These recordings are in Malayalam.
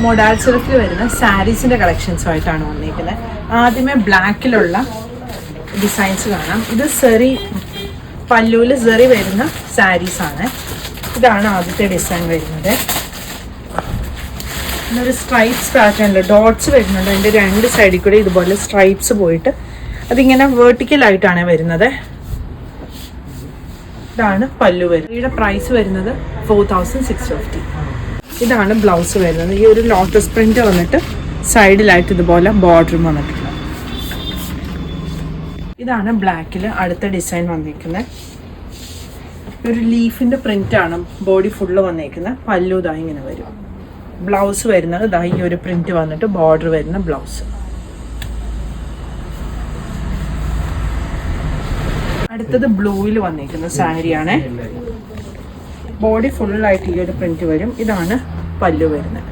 മൊഡാൾ സിൽക്കിൽ വരുന്ന സാരീസിൻ്റെ കളക്ഷൻസുമായിട്ടാണ് വന്നിരിക്കുന്നത്. ആദ്യമേ ബ്ലാക്കിലുള്ള ഡിസൈൻസ് കാണാം. ഇത് സെറി പല്ലുവിൽ സെറി വരുന്ന സാരീസാണ്. ഇതാണ് ആദ്യത്തെ ഡിസൈൻ വരുന്നത്. ഒരു സ്ട്രൈപ്സ് പാറ്റേണിൽ ഡോട്ട്സ് വരുന്നുണ്ട്. അതിൻ്റെ രണ്ട് സൈഡിൽ കൂടെ ഇതുപോലെ സ്ട്രൈപ്സ് പോയിട്ട് അതിങ്ങനെ വേർട്ടിക്കലായിട്ടാണ് വരുന്നത്. ഇതാണ് പല്ലു വരുന്നത്. ഇതിയുടെ പ്രൈസ് വരുന്നത് 4650. ഇതാണ് ബ്ലൗസ് വരുന്നത്. ഈ ഒരു ലോട്ടസ് പ്രിന്റ് വന്നിട്ട് സൈഡിലായിട്ട് ഇതുപോലെ ബോർഡറും വന്നിട്ടുണ്ട്. ഇതാണ് ബ്ലാക്കിൽ അടുത്ത ഡിസൈൻ വന്നിരിക്കുന്നത്. ഒരു ലീഫിൻ്റെ പ്രിന്റാണ് ബോഡി ഫുള്ള് വന്നിരിക്കുന്നത്. പല്ലു ഇതാ ഇങ്ങനെ വരും. ബ്ലൗസ് വരുന്നത് ഇതാ ഈ ഒരു പ്രിന്റ് വന്നിട്ട് ബോർഡർ വരുന്ന ബ്ലൗസ്. അടുത്തത് ബ്ലൂവിൽ വന്നിരിക്കുന്ന സാരിയാണ്. ബോഡി ഫുള്ളായിട്ട് ഈ ഒരു പ്രിന്റ് വരും. ഇതാണ് പല്ലു വരുന്നത്.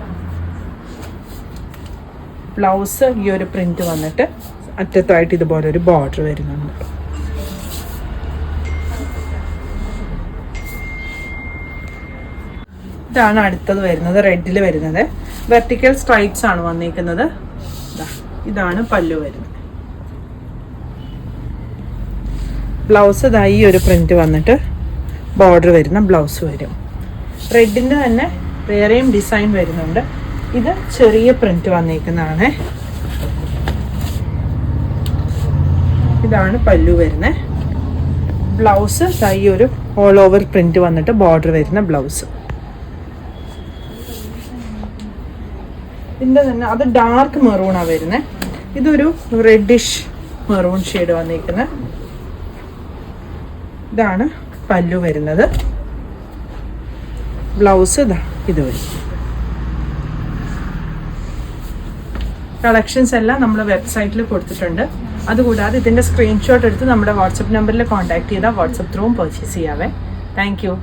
ബ്ലൗസ് ഈ ഒരു പ്രിന്റ് വന്നിട്ട് അറ്റത്തായിട്ട് ഇതുപോലെ ഒരു ബോർഡർ വരുന്നുണ്ട്. ഇതാണ് അടുത്തത് വരുന്നത്. റെഡിൽ വരുന്നത് വെർട്ടിക്കൽ സ്ട്രൈപ്സ് ആണ് വന്നിരിക്കുന്നത്. ഇതാണ് പല്ലു വരുന്നത്. ബ്ലൗസ് ഇതായി ഒരു പ്രിന്റ് വന്നിട്ട് ബോർഡർ വരുന്ന ബ്ലൗസ് വരും. റെഡിൻ്റെ തന്നെ വേറെയും ഡിസൈൻ വരുന്നുണ്ട്. ഇത് ചെറിയ പ്രിന്റ് വന്നിരിക്കുന്നതാണ്. ഇതാണ് പല്ലു വരുന്നത്. ബ്ലൗസ് ഇതായി ഒരു ഓൾ ഓവർ പ്രിന്റ് വന്നിട്ട് ബോർഡർ വരുന്ന ബ്ലൗസ്. ഇതിൻ്റെ തന്നെ അത് ഡാർക്ക് മെറൂണാണ് വരുന്നത്. ഇതൊരു റെഡിഷ് മെറൂൺ ഷെയ്ഡ് വന്നിരിക്കുന്നത്. ഇതാണ് പല്ലു വരുന്നത്. ബ്ലൗസ് ഇതാ ഇത് വരും. കളക്ഷൻസ് എല്ലാം നമ്മൾ വെബ്സൈറ്റിൽ കൊടുത്തിട്ടുണ്ട്. അതുകൂടാതെ ഇതിൻ്റെ സ്ക്രീൻഷോട്ട് എടുത്ത് നമ്മുടെ വാട്സപ്പ് നമ്പറിൽ കോൺടാക്ട് ചെയ്താൽ വാട്സപ്പ് ത്രൂവും പർച്ചേസ് ചെയ്യാവേ. Thank U.